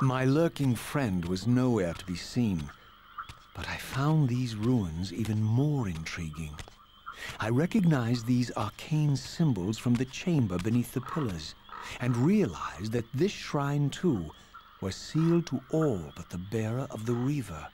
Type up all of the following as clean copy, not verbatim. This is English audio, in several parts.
My lurking friend was nowhere to be seen, but I found these ruins even more intriguing. I recognized these arcane symbols from the chamber beneath the pillars, and realized that this shrine, too, was sealed to all but the bearer of the Reaver.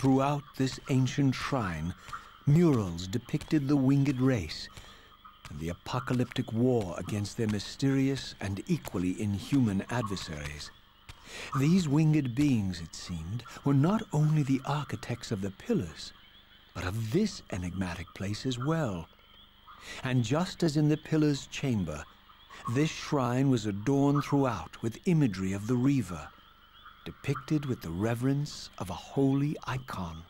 Throughout this ancient shrine, murals depicted the winged race and the apocalyptic war against their mysterious and equally inhuman adversaries. These winged beings, it seemed, were not only the architects of the pillars, but of this enigmatic place as well. And just as in the pillars' chamber, this shrine was adorned throughout with imagery of the Reaver, depicted with the reverence of a holy icon.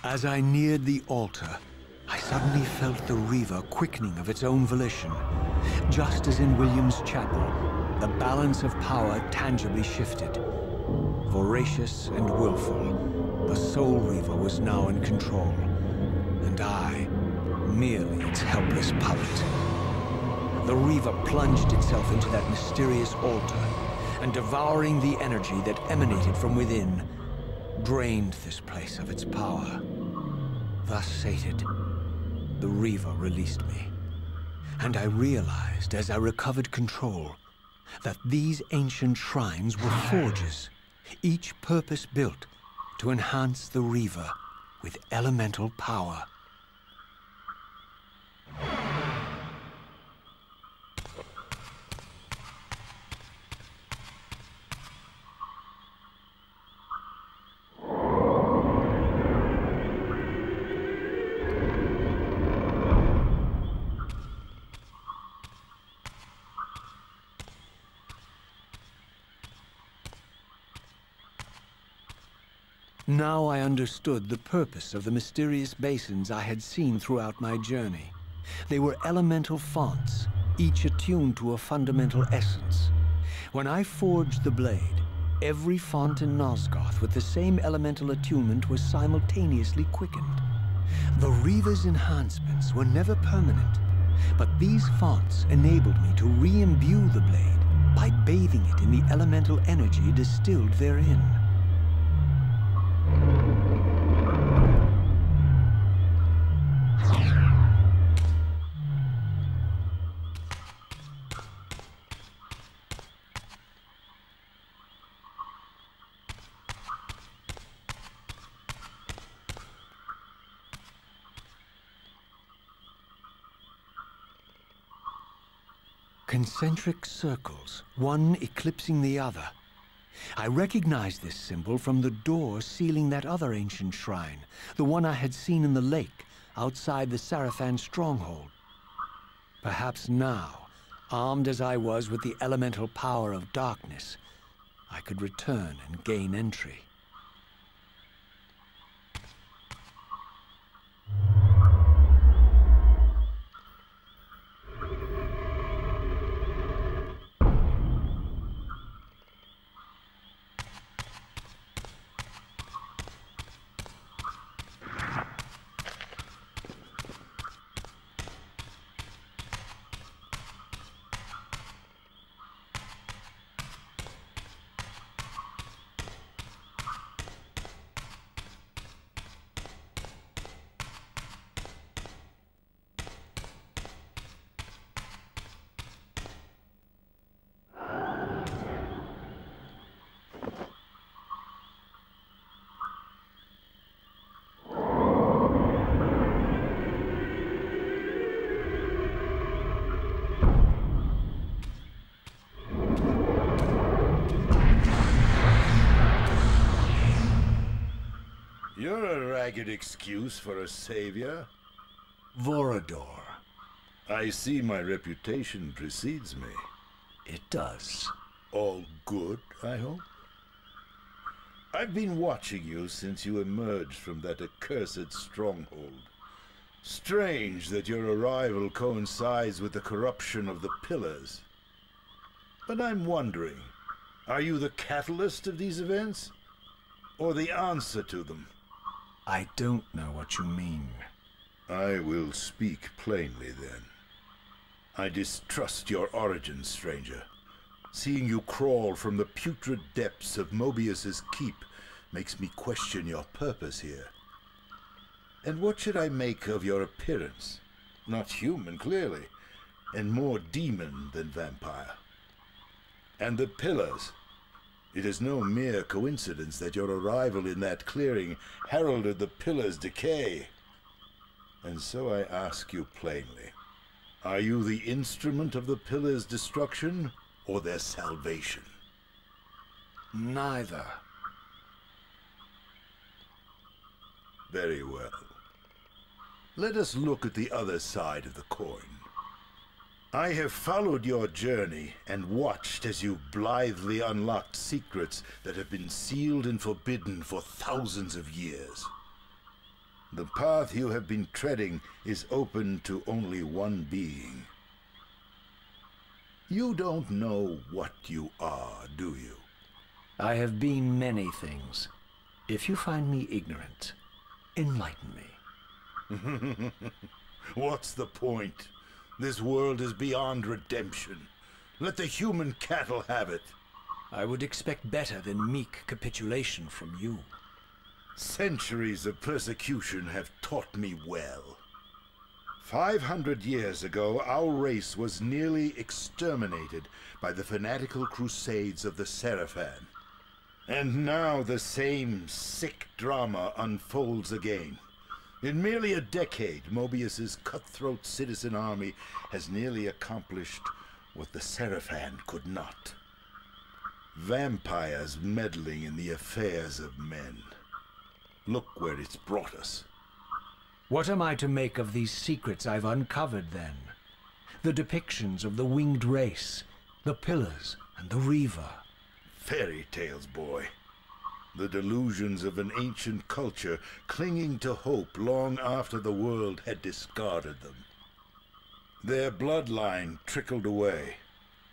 As I neared the altar, I suddenly felt the Reaver quickening of its own volition. Just as in William's chapel, the balance of power tangibly shifted. Voracious and willful, the Soul Reaver was now in control, and I, merely its helpless puppet. The Reaver plunged itself into that mysterious altar, and devouring the energy that emanated from within, drained this place of its power. Thus sated, the Reaver released me, and I realized as I recovered control that these ancient shrines were forges, each purpose-built to enhance the Reaver with elemental power. Now I understood the purpose of the mysterious basins I had seen throughout my journey. They were elemental fonts, each attuned to a fundamental essence. When I forged the blade, every font in Nosgoth with the same elemental attunement was simultaneously quickened. The Reaver's enhancements were never permanent, but these fonts enabled me to re-imbue the blade by bathing it in the elemental energy distilled therein. Concentric circles, one eclipsing the other. I recognized this symbol from the door sealing that other ancient shrine, the one I had seen in the lake outside the Sarafan stronghold. Perhaps now, armed as I was with the elemental power of darkness, I could return and gain entry. You're a ragged excuse for a savior. Vorador. I see my reputation precedes me. It does. All good, I hope? I've been watching you since you emerged from that accursed stronghold. Strange that your arrival coincides with the corruption of the Pillars. But I'm wondering, are you the catalyst of these events? Or the answer to them? I don't know what you mean. I will speak plainly then. I distrust your origin, stranger. Seeing you crawl from the putrid depths of Mobius's keep makes me question your purpose here. And what should I make of your appearance? Not human, clearly, and more demon than vampire. And the Pillars. It is no mere coincidence that your arrival in that clearing heralded the Pillars' decay. And so I ask you plainly, are you the instrument of the Pillars' destruction or their salvation? Neither. Very well. Let us look at the other side of the coin. I have followed your journey and watched as you blithely unlocked secrets that have been sealed and forbidden for thousands of years. The path you have been treading is open to only one being. You don't know what you are, do you? I have been many things. If you find me ignorant, enlighten me. What's the point? This world is beyond redemption. Let the human cattle have it. I would expect better than meek capitulation from you. Centuries of persecution have taught me well. 500 years ago, our race was nearly exterminated by the fanatical crusades of the Seraphan. And now the same sick drama unfolds again. In merely a decade, Mobius's cutthroat citizen army has nearly accomplished what the Seraphan could not. Vampires meddling in the affairs of men. Look where it's brought us. What am I to make of these secrets I've uncovered, then? The depictions of the winged race, the pillars, and the Reaver. Fairy tales, boy. The delusions of an ancient culture clinging to hope long after the world had discarded them. Their bloodline trickled away,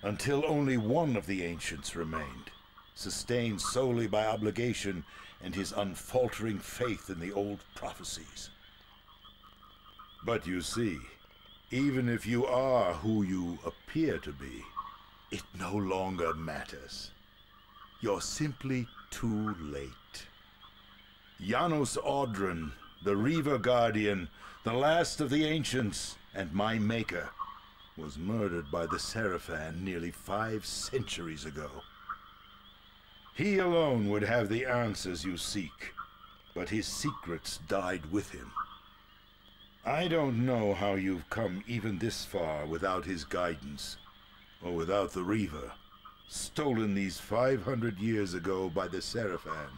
until only one of the ancients remained, sustained solely by obligation and his unfaltering faith in the old prophecies. But you see, even if you are who you appear to be, it no longer matters. You're simply too late. Janos Audron, the Reaver Guardian, the last of the ancients, and my maker, was murdered by the Seraphan nearly 5 centuries ago. He alone would have the answers you seek, but his secrets died with him. I don't know how you've come even this far without his guidance, or without the Reaver, stolen these 500 years ago by the Seraphan.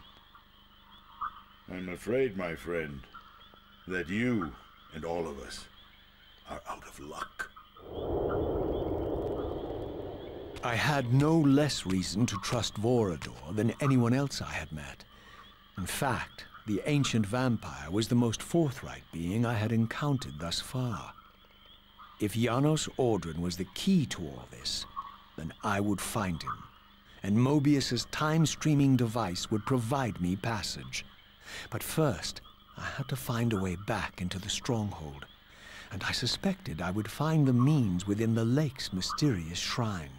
I'm afraid, my friend, that you and all of us are out of luck. I had no less reason to trust Vorador than anyone else I had met. In fact, the ancient vampire was the most forthright being I had encountered thus far. If Janos Audron was the key to all this, then I would find him, and Mobius's time-streaming device would provide me passage. But first, I had to find a way back into the stronghold, and I suspected I would find the means within the lake's mysterious shrine.